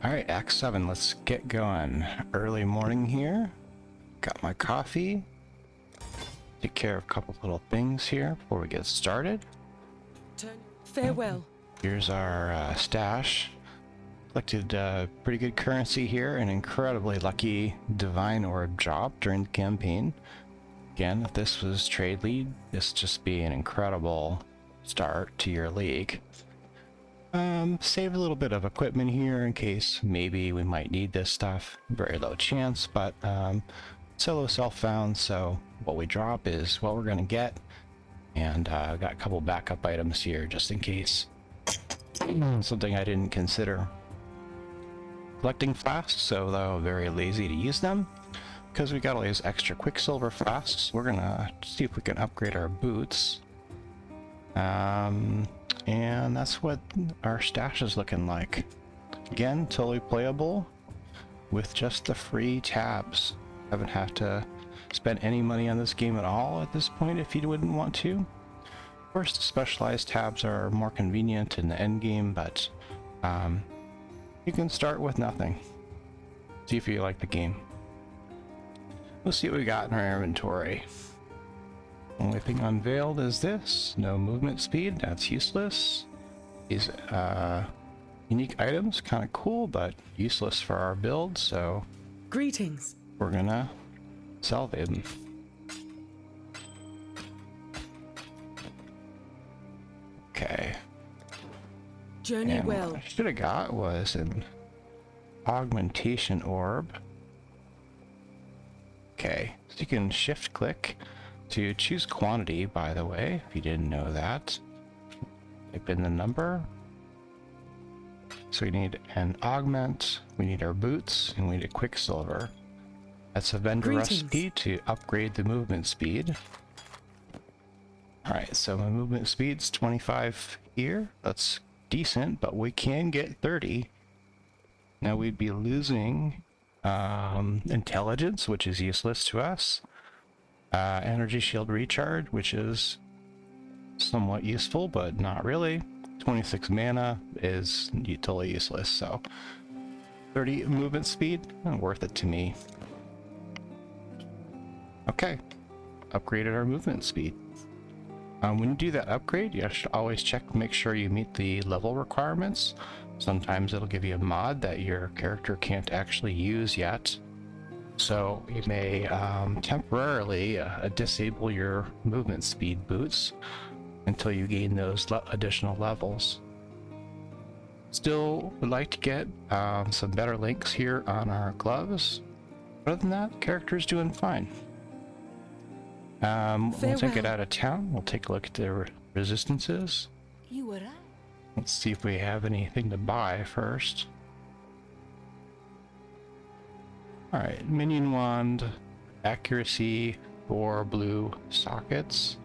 Alright, Act 7, let's get going. Early morning here. Got my coffee. Take care of a couple little things here before we get started. Farewell. Here's our stash. Collected pretty good currency here, an incredibly lucky divine orb job during the campaign. Again, if this was trade lead, this just be an incredible start to your league. Save a little bit of equipment here in case maybe we might need this stuff. Very low chance, but solo self-found, so what we drop is what we're gonna get. And I've got a couple backup items here just in case. Something I didn't consider. Collecting flasks, so though very lazy to use them. Because we got all these extra quicksilver flasks, we're gonna see if we can upgrade our boots. And that's what our stash is looking like. Again, totally playable with just the free tabs. Haven't had to spend any money on this game at all at this point if you wouldn't want to. Of course, the specialized tabs are more convenient in the end game, but you can start with nothing. See if you like the game. We'll see what we got in our inventory. Only thing unveiled is this. No movement speed, that's useless. These unique items, kind of cool, but useless for our build, so Greetings. we're gonna sell them. Okay. Journey And well. what I should have got was an augmentation orb. Okay, so you can shift click to choose quantity, by the way, if you didn't know that. Type in the number. So we need an augment, we need our boots, and we need a quicksilver. That's a vendor recipe to upgrade the movement speed. Alright, so my movement speed's 25 here. That's decent, but we can get 30. Now we'd be losing intelligence, which is useless to us. Energy shield recharge, which is somewhat useful, but not really. 26 mana is totally useless, so 30 movement speed, not worth it to me. Okay, upgraded our movement speed. When you do that upgrade, you should always check, make sure you meet the level requirements. Sometimes it'll give you a mod that your character can't actually use yet. So you may temporarily disable your movement speed boots until you gain those additional levels. Still would like to get some better links here on our gloves. Other than that, the character's doing fine. Once I get out of town, we'll take a look at the resistances. You were right. Let's see if we have anything to buy first. Alright, minion wand, accuracy, 4 blue sockets.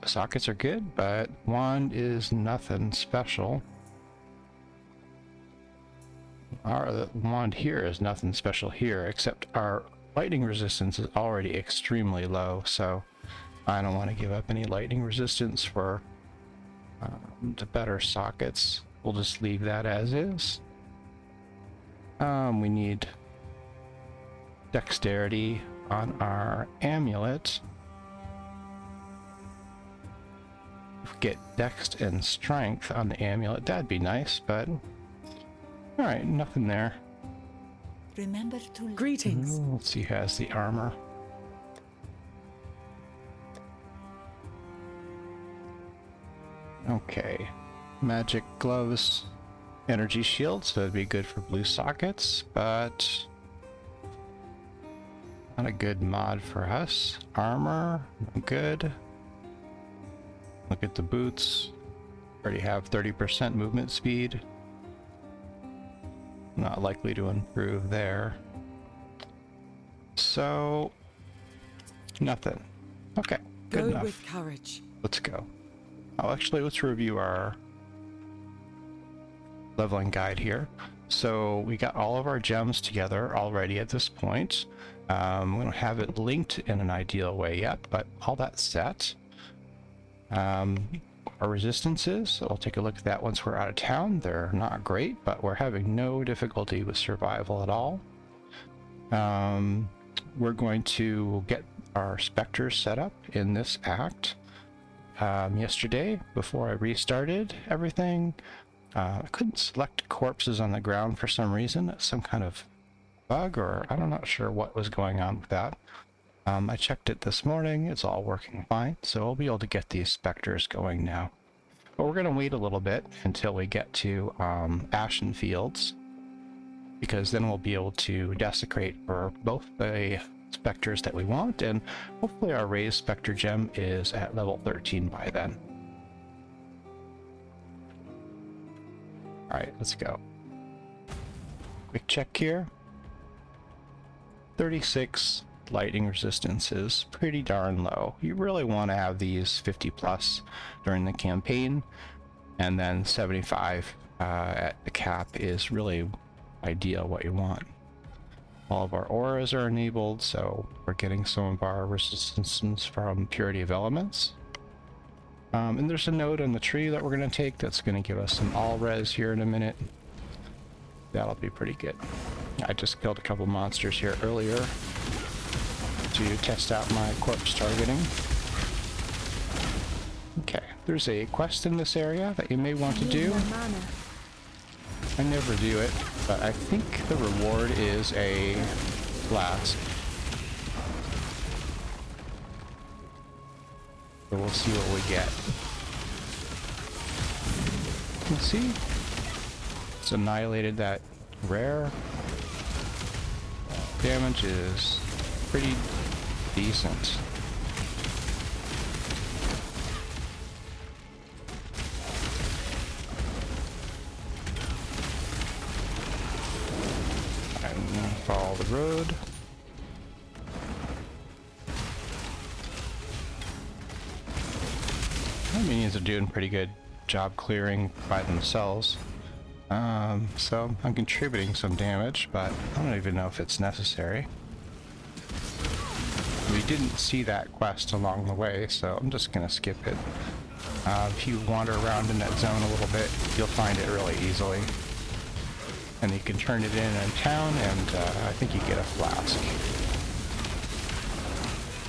Sockets are good, but wand is nothing special. Our wand here is nothing special here, except our lightning resistance is already extremely low, so I don't want to give up any lightning resistance for the better sockets. We'll just leave that as is. We need dexterity on our amulet. If we get dex and strength on the amulet, that'd be nice, but alright, nothing there. Remember to greetings. Let's see who has the armor. Okay, magic gloves, energy shield, so that'd be good for blue sockets, but not a good mod for us. Armor, good. Look at the boots. Already have 30% movement speed. Not likely to improve there. So, nothing. Okay, good enough. Go with courage. Let's go. Oh, actually, let's review our leveling guide here. So we got all of our gems together already at this point. We don't have it linked in an ideal way yet, but all that's set. Our our resistances. So we'll take a look at that once we're out of town. They're not great, but we're having no difficulty with survival at all. We're going to get our specters set up in this act. Yesterday, before I restarted everything, I couldn't select corpses on the ground for some reason. That's some kind of bug, or I'm not sure what was going on with that. I checked it this morning. It's all working fine, so we'll be able to get these specters going now. But we're going to wait a little bit until we get to Ashen Fields, because then we'll be able to desecrate for both the specters that we want, and hopefully our raised specter gem is at level 13 by then. Alright, let's go. Quick check here. 36 lightning resistance is pretty darn low. You really want to have these 50 plus during the campaign, and then 75 at the cap is really ideal what you want. All of our auras are enabled, so we're getting some of our resistances from Purity of Elements. And there's a node on the tree that we're going to take that's going to give us some all-res here in a minute. That'll be pretty good. I just killed a couple monsters here earlier to test out my corpse targeting. Okay, there's a quest in this area that you may want to do. I never do it, but I think the reward is a flask. So we'll see what we get. Let's see. It's annihilated that rare. Damage is pretty decent. And follow the road. My minions are doing a pretty good job clearing by themselves. So I'm contributing some damage, but I don't even know if it's necessary. We didn't see that quest along the way, so I'm just gonna skip it. If you wander around in that zone a little bit, you'll find it really easily. And you can turn it in town, and I think you get a flask.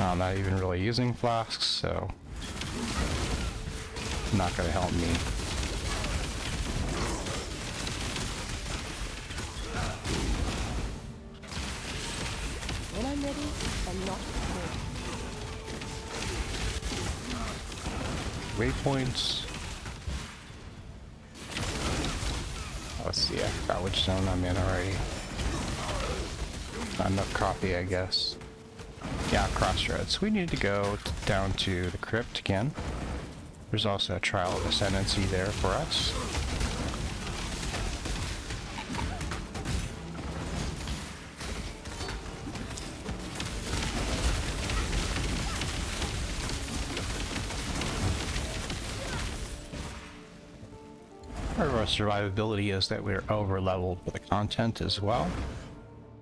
I'm not even really using flasks, so not gonna help me. When I'm ready, I'm not ready. Waypoints. Let's see, I forgot which zone I'm in already. Not enough coffee, I guess. Yeah, Crossroads. We need to go down to the Crypt again. There's also a trial of Ascendancy there for us. Part of our survivability is that we're over-leveled with the content as well.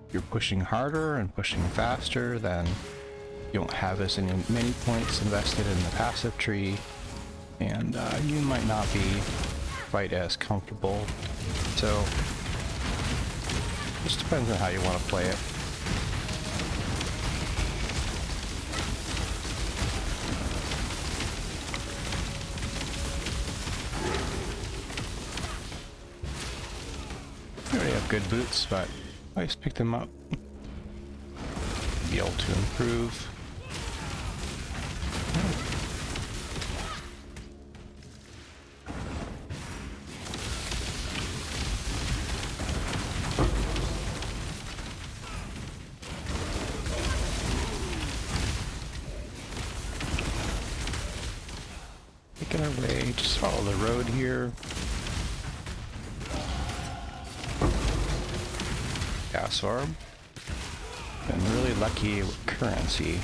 If you're pushing harder and pushing faster, then you don't have as many points invested in the passive tree, and you might not be quite as comfortable. So, just depends on how you want to play it. I already have good boots, but I always pick them up. Be able to improve. Making our way, just follow the road here. Gas orb. Been really lucky with currency.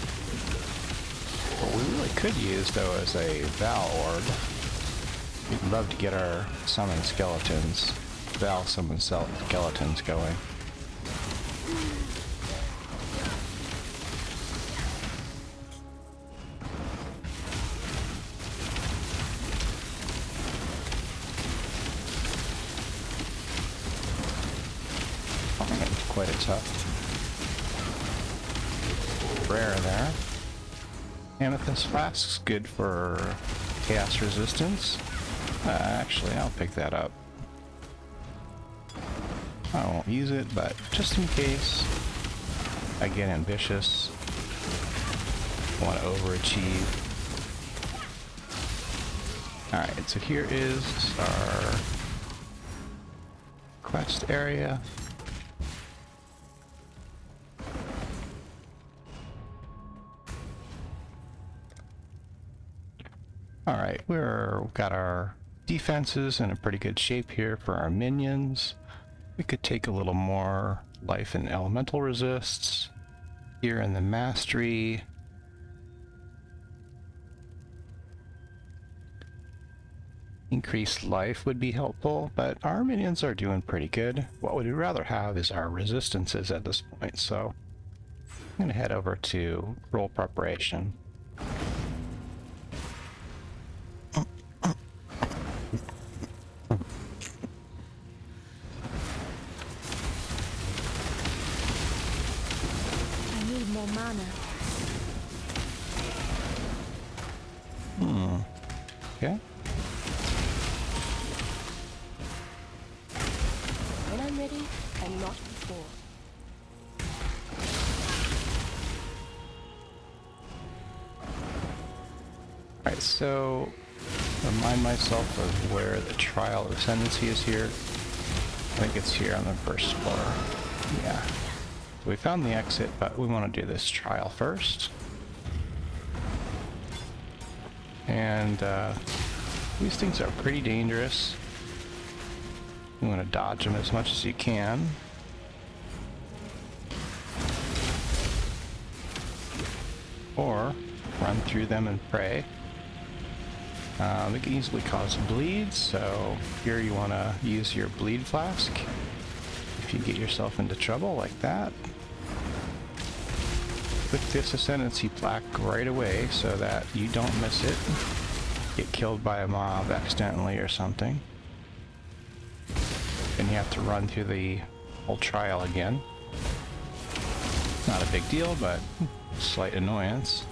What we really could use though is a Val orb. We'd love to get our summon skeletons. Val summon skeletons going. And quite a tough rare there. Amethyst flasks, good for chaos resistance. Actually, I'll pick that up. I won't use it, but just in case I get ambitious, want to overachieve. Alright, so here is our quest area. Alright, we've got our defenses in a pretty good shape here for our minions. We could take a little more life and elemental resists here in the mastery. Increased life would be helpful, but our minions are doing pretty good. What we'd rather have is our resistances at this point, so I'm going to head over to roll preparation. I need more mana. Okay. When I'm ready, and not before. Alright, so remind myself of where the trial of Ascendancy is here. I think it's here on the first floor. Yeah. So we found the exit, but we want to do this trial first. And these things are pretty dangerous. You want to dodge them as much as you can. Or run through them and pray. They can easily cause bleeds, so here you want to use your bleed flask if you get yourself into trouble like that. Click this Ascendancy plaque right away so that you don't miss it. Get killed by a mob accidentally or something. Then you have to run through the whole trial again. Not a big deal, but slight annoyance.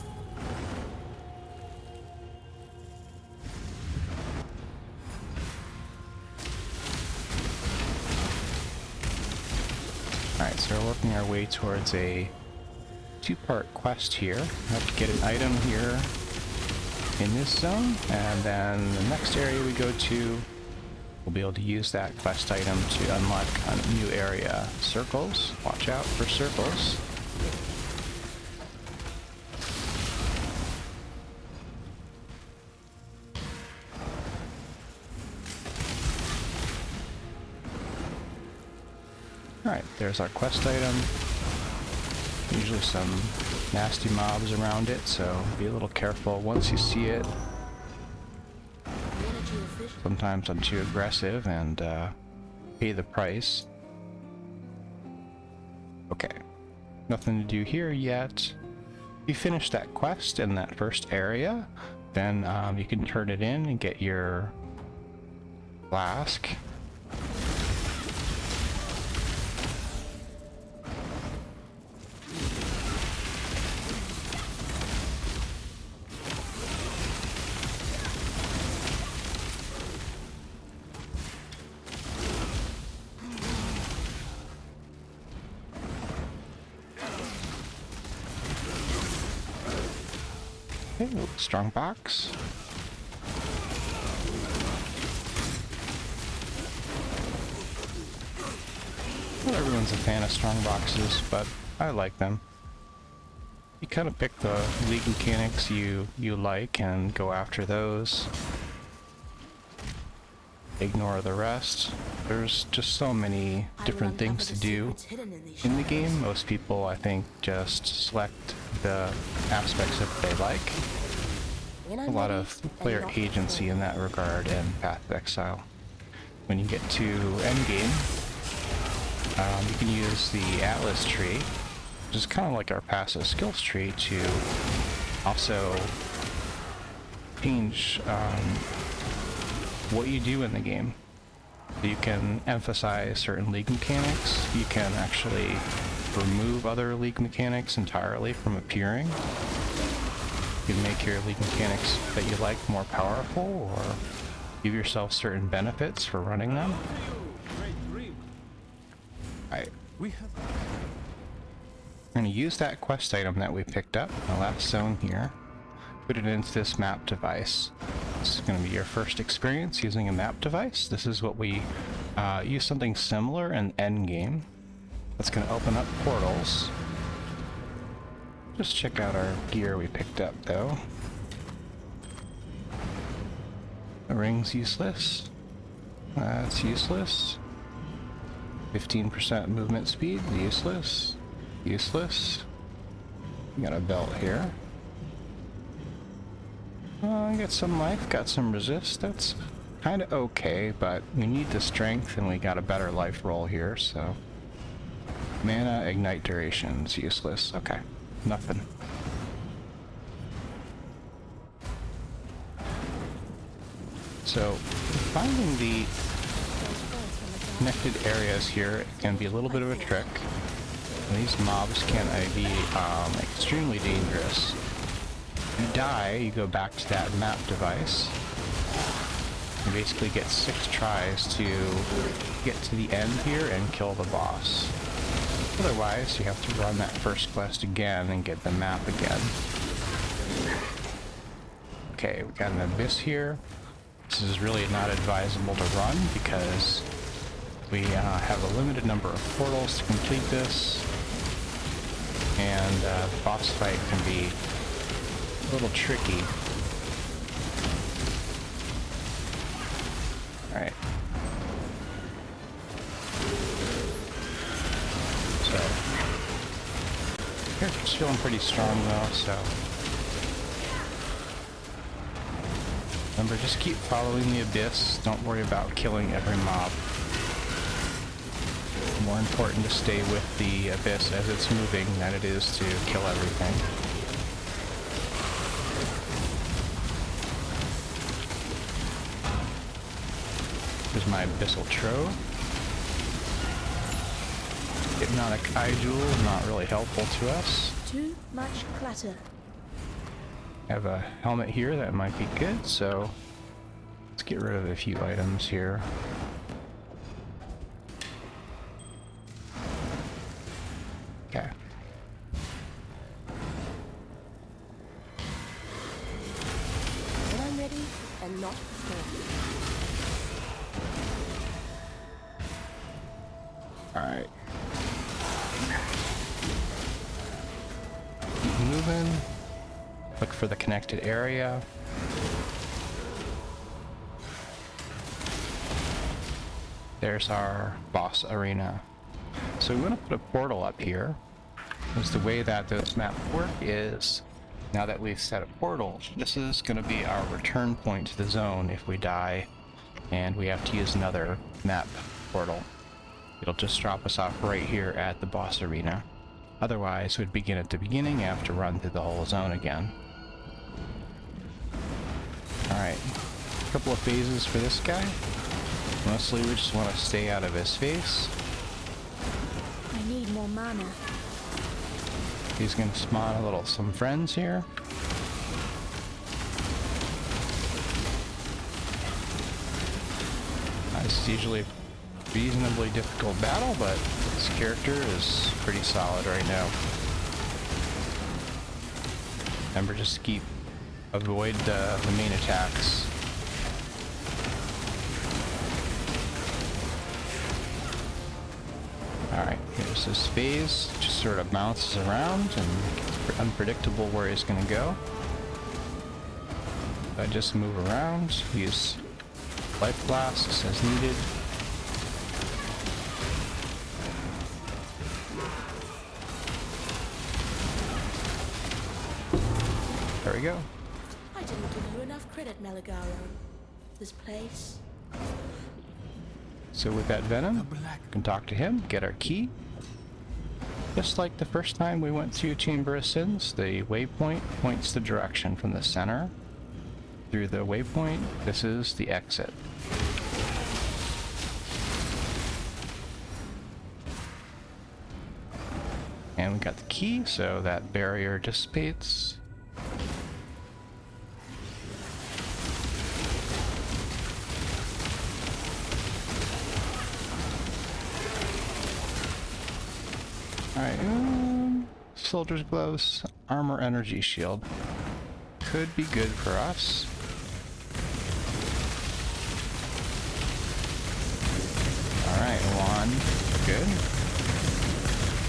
Alright, so we're working our way towards a two-part quest here. We have to get an item here in this zone, and then the next area we go to, we'll be able to use that quest item to unlock a new area. Circles. Watch out for circles. Alright, there's our quest item. Usually some nasty mobs around it, so be a little careful once you see it. Sometimes I'm too aggressive and pay the price. Okay, nothing to do here yet. If you finish that quest in that first area, then you can turn it in and get your flask. Okay, strong box. Not everyone's a fan of strong boxes, but I like them. You kind of pick the league mechanics you like and go after those. Ignore the rest. There's just so many different things to do in the game. Most people, I think, just select the aspects that they like. A lot of player agency in that regard in Path of Exile. When you get to endgame, you can use the Atlas tree, which is kind of like our passive skills tree, to also change what you do in the game. You can emphasize certain league mechanics. You can actually remove other league mechanics entirely from appearing. You can make your league mechanics that you like more powerful, or give yourself certain benefits for running them. Alright. We're going to use that quest item that we picked up in the last zone here. Put it into this map device. This is going to be your first experience using a map device. This is what we use something similar in endgame. That's going to open up portals. Just check out our gear we picked up though. The ring's useless. That's useless. 15% movement speed, useless. Useless. We got a belt here. Got some life, got some resist. That's kind of okay, but we need the strength and we got a better life roll here, so. Mana, ignite duration's useless. Okay, nothing. So, finding the connected areas here can be a little bit of a trick. These mobs can be extremely dangerous. If you die, you go back to that map device. You basically get 6 tries to get to the end here and kill the boss. Otherwise, you have to run that first quest again and get the map again. Okay, we got an abyss here. This is really not advisable to run because we have a limited number of portals to complete this, and the boss fight can be a little tricky. Alright. So, character's feeling pretty strong though, so. Remember, just keep following the abyss. Don't worry about killing every mob. More important to stay with the abyss as it's moving than it is to kill everything. Here's my abyssal trove. Hypnotic eye jewel is not really helpful to us. Too much clutter. Have a helmet here that might be good, so let's get rid of a few items here. Okay. When I'm ready and not before. Alright. Keep moving. Look for the connected area. There's our boss arena. So we want to put a portal up here. Because the way that those maps work is, now that we've set a portal, this is going to be our return point to the zone if we die and we have to use another map portal. It'll just drop us off right here at the boss arena. Otherwise, we'd begin at the beginning and have to run through the whole zone again. Alright, a couple of phases for this guy. Mostly we just want to stay out of his face. I need more mana. He's going to spawn some friends here. This is usually a reasonably difficult battle, but this character is pretty solid right now. Remember, just avoid the main attacks. Alright, here's this phase. Just sort of bounces around and it's unpredictable where he's going to go. I just move around, use life flasks as needed. There we go. I didn't give you enough credit, Malagaro. This place. So with that venom, we can talk to him, get our key. Just like the first time we went through Chamber of Sins, the waypoint points the direction from the center. Through the waypoint, this is the exit. And we got the key, so that barrier dissipates. Alright, soldier's gloves, armor energy shield. Could be good for us. Alright, wand, good.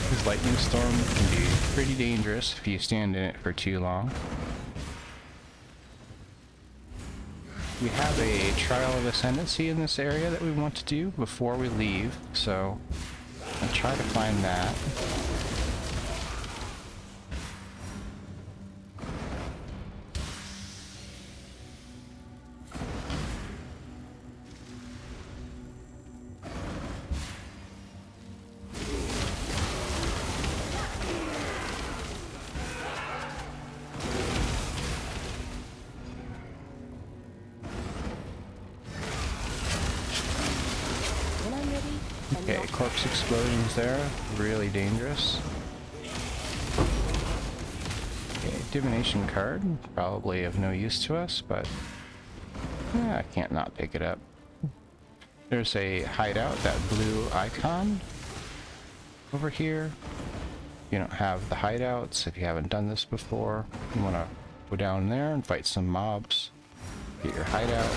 This lightning storm can be pretty dangerous if you stand in it for too long. We have a trial of ascendancy in this area that we want to do before we leave, so I'll try to find that. When I'm ready, and Okay, corpse explosions there, really dangerous. Okay, divination card, probably of no use to us, but I can't not pick it up. There's a hideout, that blue icon over here. If you don't have the hideouts, if you haven't done this before, you want to go down there and fight some mobs. Get your hideout.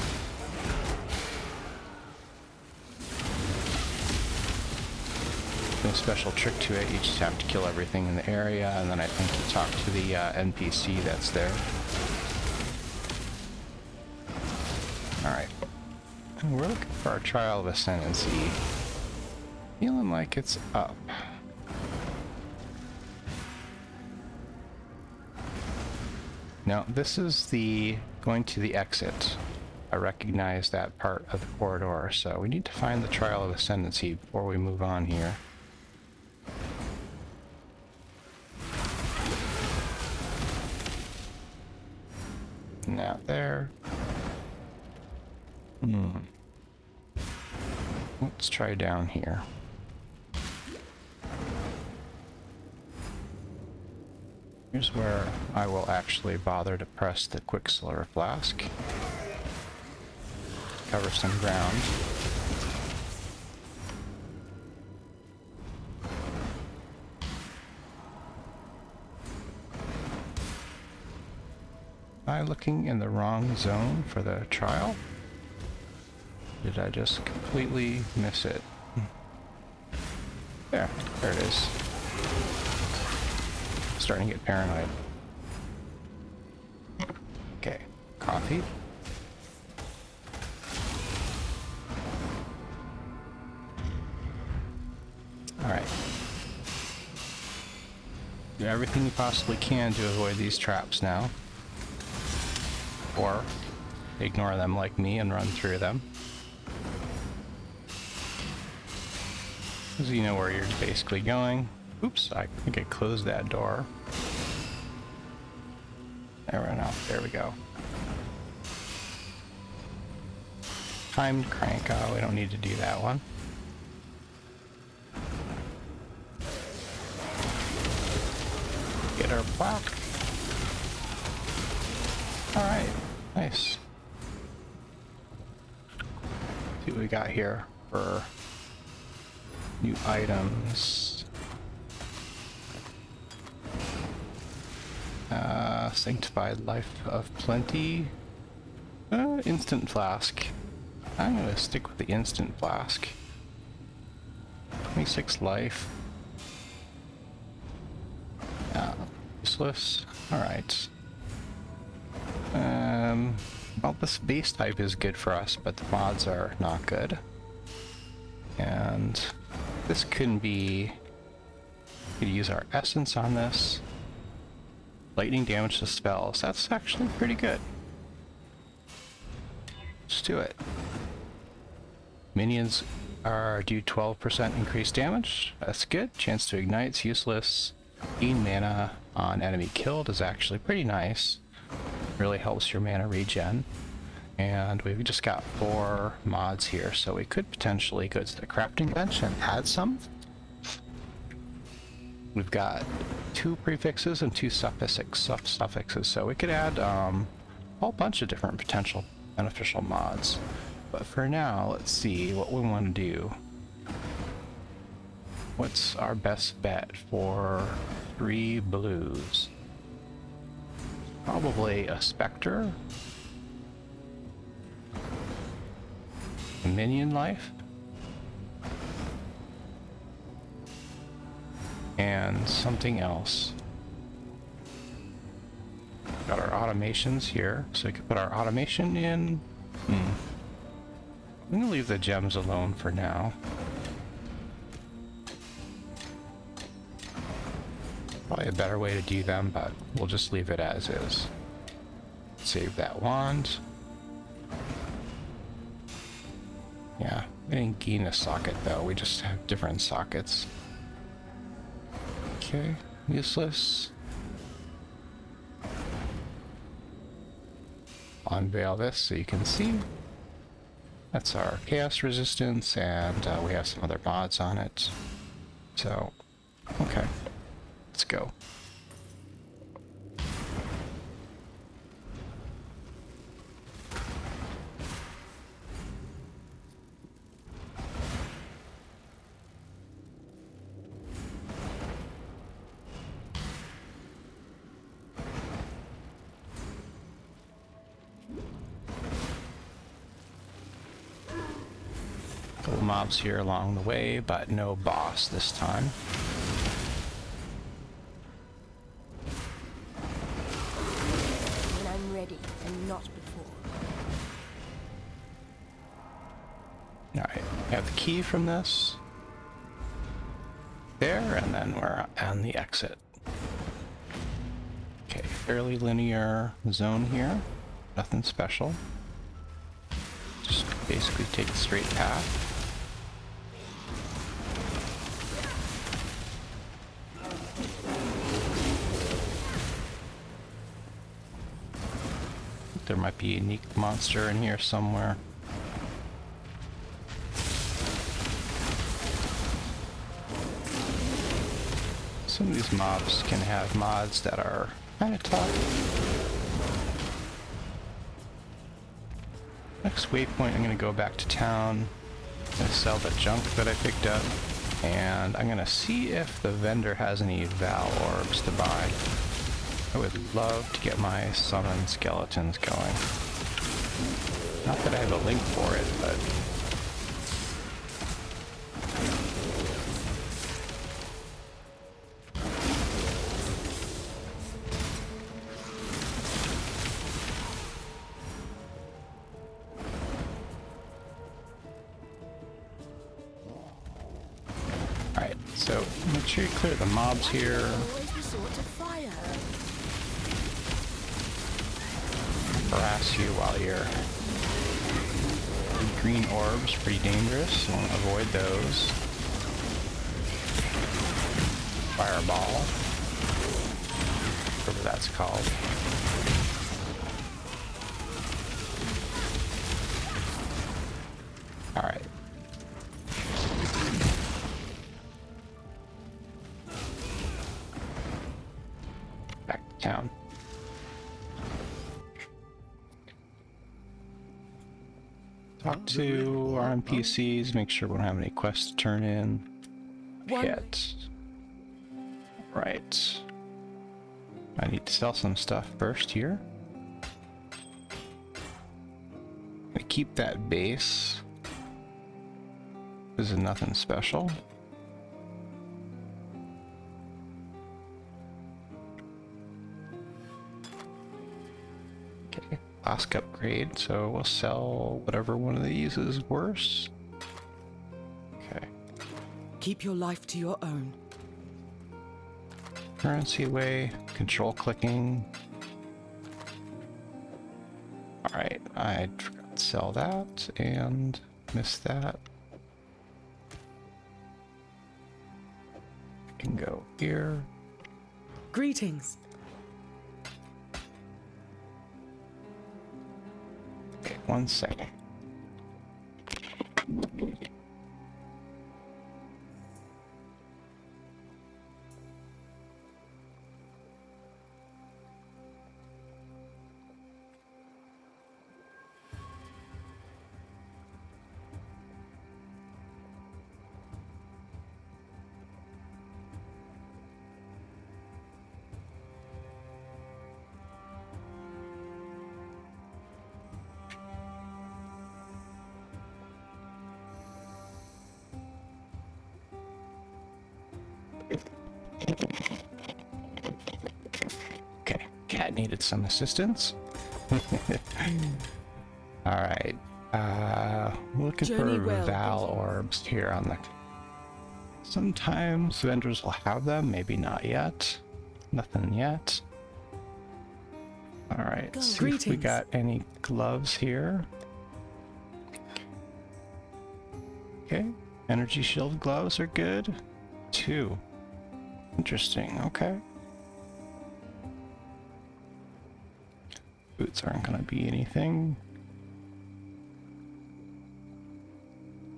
No special trick to it, you just have to kill everything in the area, and then I think you talk to the NPC that's there. Alright. We're looking for our Trial of Ascendancy. Feeling like it's up. Now, this is the going to the exit. I recognize that part of the corridor, so we need to find the Trial of Ascendancy before we move on here. Not there. Let's try down here. Here's where I will actually bother to press the Quicksilver Flask. Cover some ground. Am I looking in the wrong zone for the trial? Did I just completely miss it? There it is. Starting to get paranoid. Okay, coffee. Alright. Do everything you possibly can to avoid these traps now. Or ignore them like me and run through them. So you know where you're basically going. Oops, I think I closed that door. There we go. Timed crank. Oh, we don't need to do that one. Get our plaque. Alright, nice. See what we got here for new items. Sanctified Life of Plenty. Instant Flask. I'm gonna stick with the Instant Flask. 26 life. Useless. Alright. Well, this base type is good for us, but the mods are not good. And this can be... we could use our essence on this. Lightning damage to spells. That's actually pretty good. Let's do it. Minions do 12% increased damage. That's good. Chance to ignite's useless. Gain mana on enemy killed is actually pretty nice. Really helps your mana regen. And we've just got 4 mods here, so we could potentially go to the crafting bench and add some. we've got 2 prefixes and 2 suffixes, so we could add a whole bunch of different potential beneficial mods. But for now, let's see what we want to do. What's our best bet for 3 blues? Probably a Spectre. A Minion Life. And something else. Got our automations here, so we could put our automation in. I'm gonna leave the gems alone for now. Probably a better way to do them, but we'll just leave it as is. Save that wand. Yeah, we didn't gain a socket though, we just have different sockets. Okay, useless. Unveil this so you can see. That's our chaos resistance, and we have some other mods on it. So, okay, let's go. Couple mobs here along the way, but no boss this time. When I'm ready, and not before. Alright, we have the key from this. There, and then we're on the exit. Okay, fairly linear zone here. Nothing special. Just basically take the straight path. There might be a unique monster in here somewhere. Some of these mobs can have mods that are kind of tough. Next waypoint, I'm going to go back to town. I'm going to sell the junk that I picked up. And I'm going to see if the vendor has any Val orbs to buy. I would love to get my summon skeletons going. Not that I have a link for it, but... Alright, so make sure you clear the mobs here. Always resort to fire. Harass you while you're... Green orbs, pretty dangerous. You want to avoid those. Fireball. Whatever that's called. Alright. Back to town. Talk to our NPCs, make sure we don't have any quests to turn in yet. Right. I need to sell some stuff first here. I keep that base. This is nothing special. Okay. Last upgrade, so we'll sell whatever one of these is worse. Okay. Keep your life to your own. Currency away, control clicking. Alright, I forgot to sell that and missed that. I can go here. Greetings. Okay, 1 second. Okay, cat needed some assistance. Alright. Looking Journey for well. Val orbs here on the... Sometimes vendors will have them, maybe not yet. Nothing yet. Alright, Go. see if we Greetings. got any gloves here. Okay, energy shield gloves are good. 2. Interesting, okay. Boots aren't gonna be anything.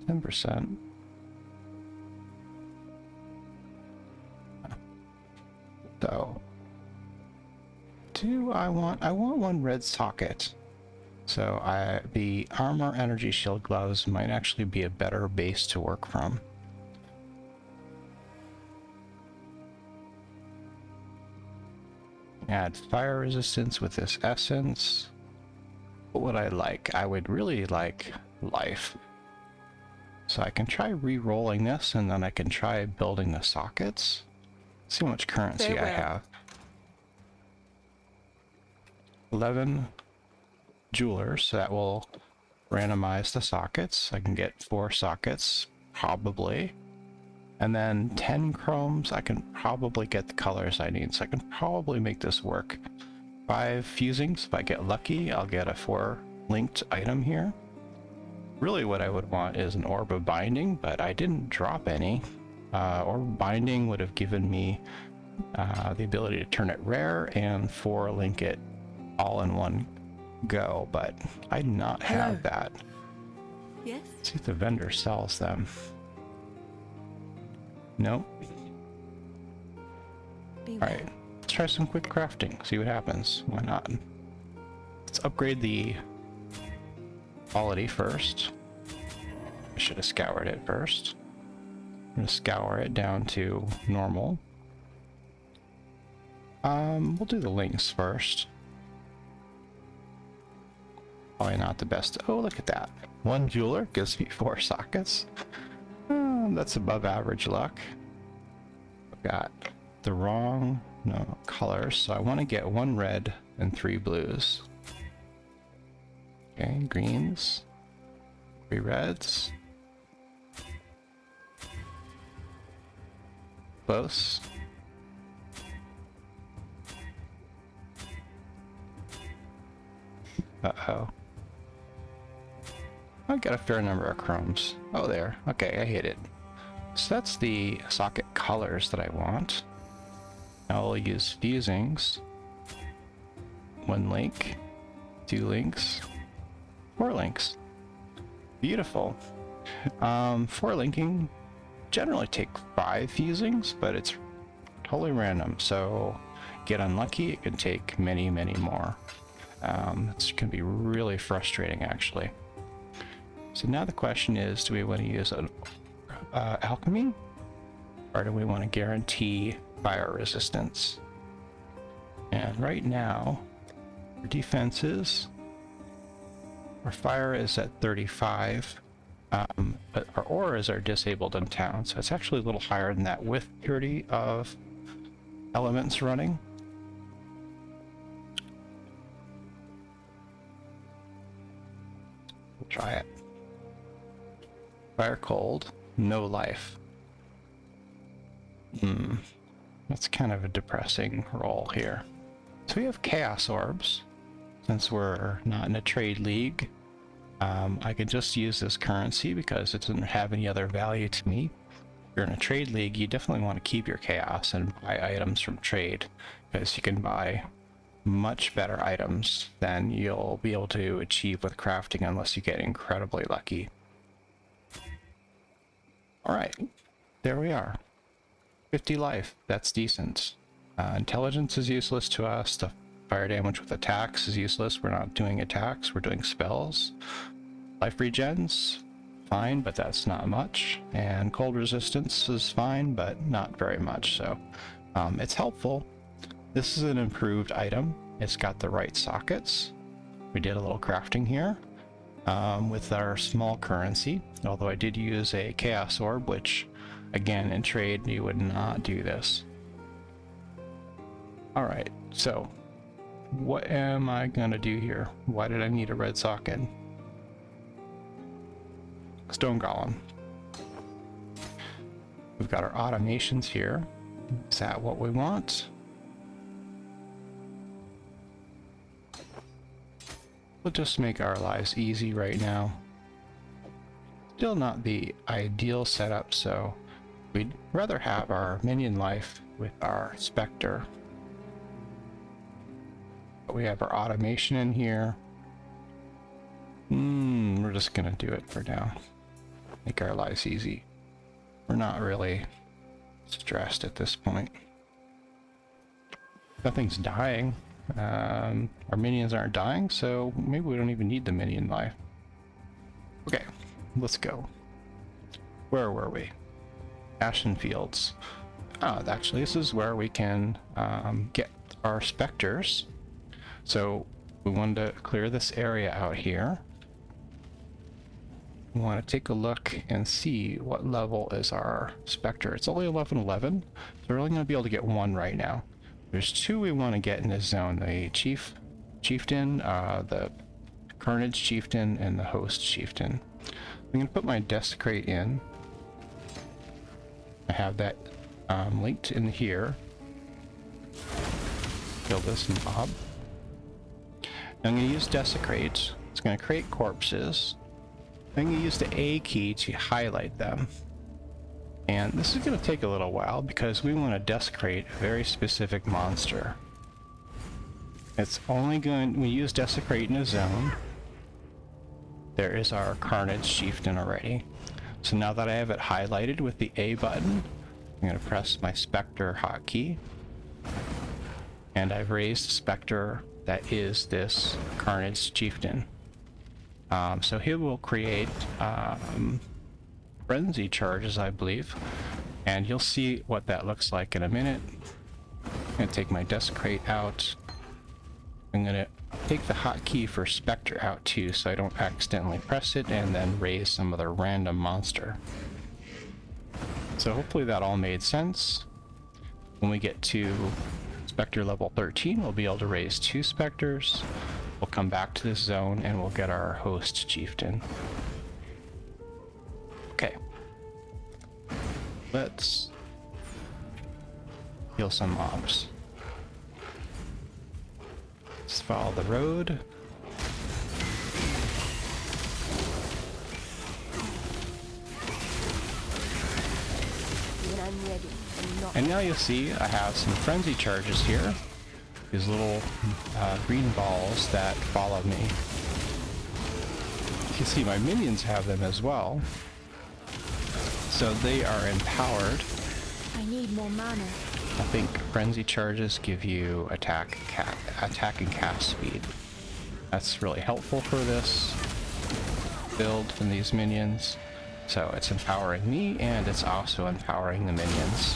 10%. So, I want one red socket. So the armor energy shield gloves might actually be a better base to work from. Add fire resistance with this essence. What would I like? I would really like life. So I can try re-rolling this, and then I can try building the sockets. See how much currency I Farewell. have. 11 jewelers, so that will randomize the sockets. I can get 4 sockets, probably. And then 10 chromes, I can probably get the colors I need, so I can probably make this work. 5 fusings, if I get lucky, I'll get a 4 linked item here. Really what I would want is an orb of binding, but I didn't drop any. Orb of binding would have given me the ability to turn it rare and 4 link it all in one go, but I do not have that. Yes? See if the vendor sells them. Nope. Alright, let's try some quick crafting, see what happens. Why not? Let's upgrade the quality first. I should have scoured it first. I'm going to scour it down to normal. We'll do the links first. Probably not the best. Oh, look at that. 1 jeweler gives me 4 sockets. That's above average luck. I've got the wrong colors, so I want to get 1 red and 3 blues. Okay, greens, 3 reds. Close. Uh-oh. I got a fair number of chromes. Oh, there. Okay, I hit it. So that's the socket colors that I want. Now I'll use fusings. 1 link, 2 links, 4 links. Beautiful. 4 linking generally take 5 fusings, but it's totally random. So get unlucky, it can take many, many more. It's going to be really frustrating, actually. So now the question is, do we want to use an alchemy, or do we want to guarantee fire resistance? And right now, our defenses, our fire is at 35, but our auras are disabled in town, so it's actually a little higher than that with purity of elements running. We'll try it. Fire cold, no life. That's kind of a depressing roll here. So we have chaos orbs. Since we're not in a trade league, I can just use this currency because it doesn't have any other value to me. If you're in a trade league, you definitely want to keep your chaos and buy items from trade, because you can buy much better items than you'll be able to achieve with crafting unless you get incredibly lucky. Alright, there we are. 50 life, that's decent. Intelligence is useless to us. The fire damage with attacks is useless. We're not doing attacks, we're doing spells. Life regens, fine, but that's not much. And cold resistance is fine, but not very much, so it's helpful. This is an improved item. It's got the right sockets. We did a little crafting here with our small currency, although I did use a chaos orb, which Again, in trade, you would not do this. Alright, so what am I gonna do here? Why did I need a red socket? Stone Golem. We've got our automations here. Is that what we want? We'll just make our lives easy right now. Still not the ideal setup, so we'd rather have our minion life with our Spectre. But we have our automation in here. We're just gonna do it for now. Make our lives easy. We're not really stressed at this point. Nothing's dying. Our minions aren't dying, so maybe we don't even need the minion life. Okay, let's go. Where were we? Ashen Fields. Actually, this is where we can get our specters. So we wanted to clear this area out here. We want to take a look and see what level is our Spectre. It's only 1111, so we're only going to be able to get one right now. There's two we want to get in this zone, the Chieftain, the Carnage Chieftain, and the Host Chieftain. I'm going to put my Desecrate in. I have that linked in here. Kill this mob. I'm going to use Desecrate. It's going to create corpses. I'm going to use the A key to highlight them. And this is going to take a little while because we want to desecrate a very specific monster. It's only going, we use Desecrate in a zone. There is our Carnage Chieftain already. So now that I have it highlighted with the A button, I'm going to press my Spectre hotkey. And I've raised the Spectre that is this Carnage Chieftain. So he will create frenzy charges, I believe, and you'll see what that looks like in a minute. I'm going to take my Desecrate out. I'm going to take the hotkey for Spectre out too, so I don't accidentally press it and then raise some other random monster. So hopefully that all made sense. When we get to Spectre level 13, we'll be able to raise 2 Spectres. We'll come back to this zone and we'll get our Host Chieftain. Okay. Let's kill some mobs. Let's follow the road. When I'm ready, I'm not. And now you'll see I have some frenzy charges here. These little green balls that follow me. You can see my minions have them as well. So they are empowered. I need more mana. I think frenzy charges give you attack and cast speed. That's really helpful for this build and these minions. So it's empowering me and it's also empowering the minions.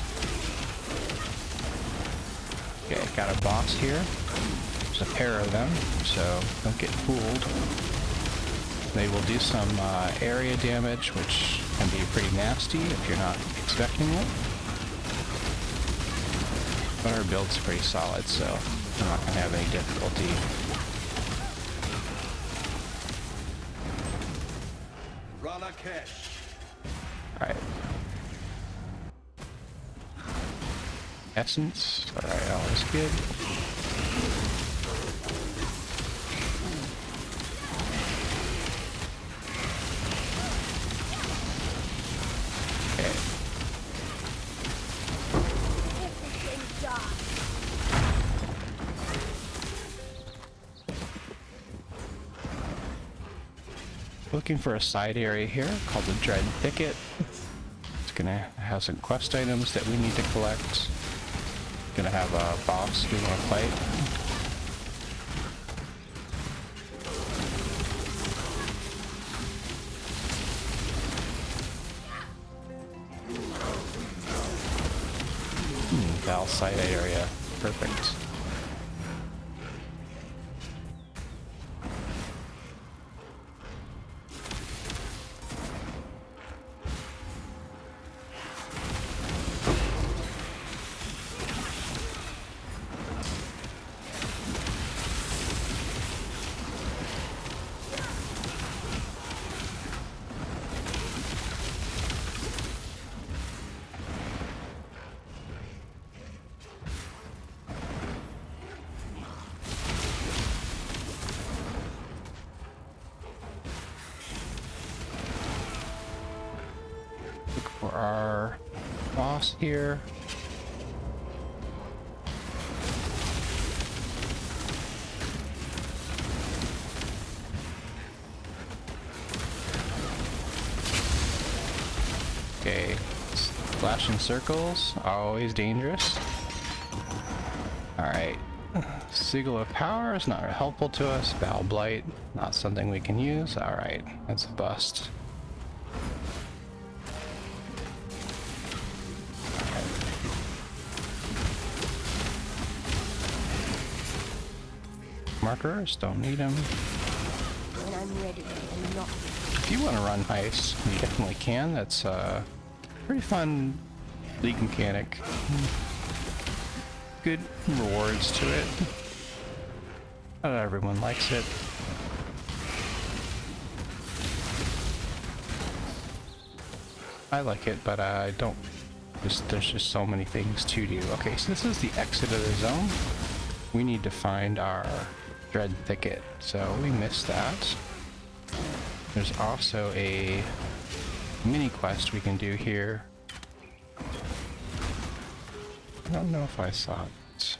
Okay, got a boss here. There's a pair of them, so don't get fooled. They will do some area damage, which can be pretty nasty if you're not expecting it. But our build's pretty solid, so I'm not going to have any difficulty. Alright. Essence. Alright, always good. Okay. Looking for a side area here called the Dread Thicket. It's gonna have some quest items that we need to collect. Gonna have a boss we want to fight. Val side area. Perfect. our boss here. Okay, flashing circles, always dangerous. Alright, Siegel of Power is not helpful to us. Foul Blight, not something we can use. Alright, that's a bust. Markers, don't need them. When I'm ready and not. If you want to run heist, you definitely can. That's a pretty fun league mechanic. Good rewards to it. Not everyone likes it. I like it, but I don't. There's just so many things to do. Okay, so this is the exit of the zone. We need to find our Dread Thicket, so we missed that. There's also a mini quest we can do here. I don't know if I saw it.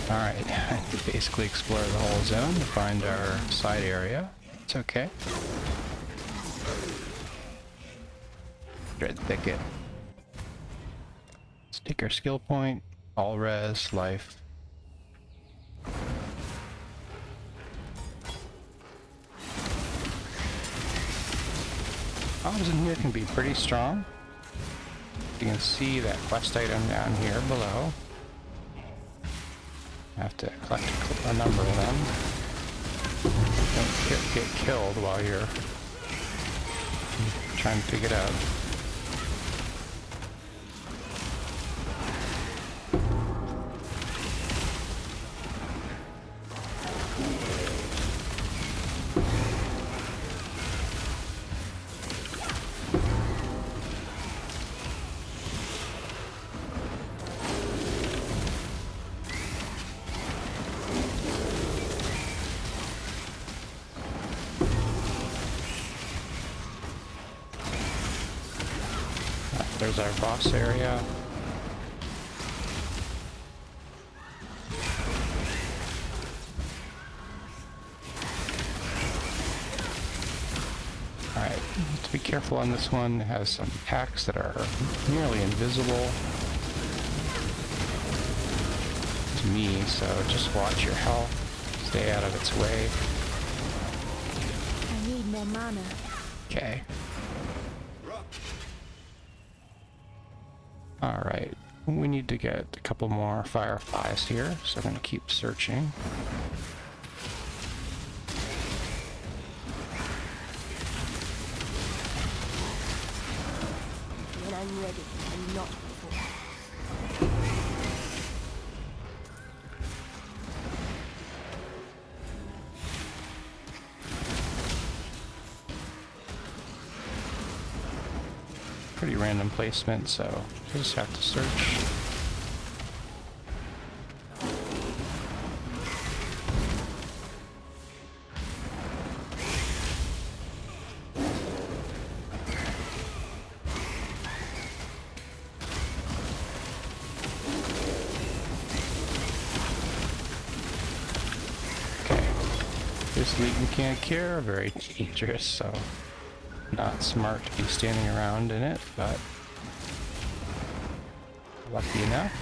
Alright, basically explore the whole zone to find our side area. It's okay. Dread Thicket. Let's take our skill point, all res, life. Mobs in here can be pretty strong. You can see that quest item down here below. Have to collect a number of them. Don't get killed while you're trying to dig it out. There's our boss area. Alright, to be careful on this one. It has some packs that are nearly invisible to me, so just watch your health. Stay out of its way. I need more mana. Okay. Alright, we need to get a couple more fireflies here, so I'm going to keep searching. When I'm ready and not before. Pretty random placement, so you just have to search. Okay, this league mechanic here, very dangerous, so not smart to be standing around in it, but lucky enough.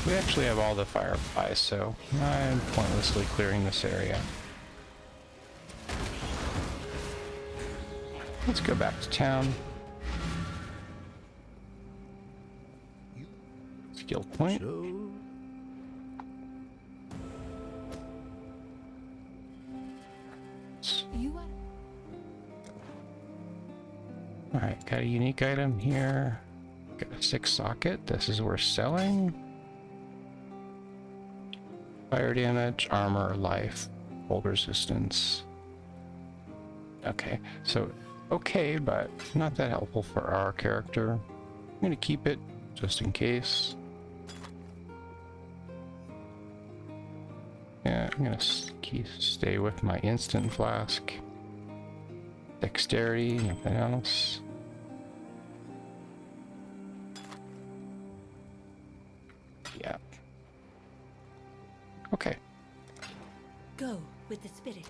We actually have all the fireflies, so I'm pointlessly clearing this area. Let's go back to town. Skill point. Alright, got a unique item here. Got a 6 socket. This is worth selling. Fire damage, armor, life, cold resistance. Okay, so okay, but not that helpful for our character. I'm gonna keep it just in case. Yeah, I'm gonna stay with my instant flask. Dexterity, nothing else. Yeah. Okay. Go with the spirit.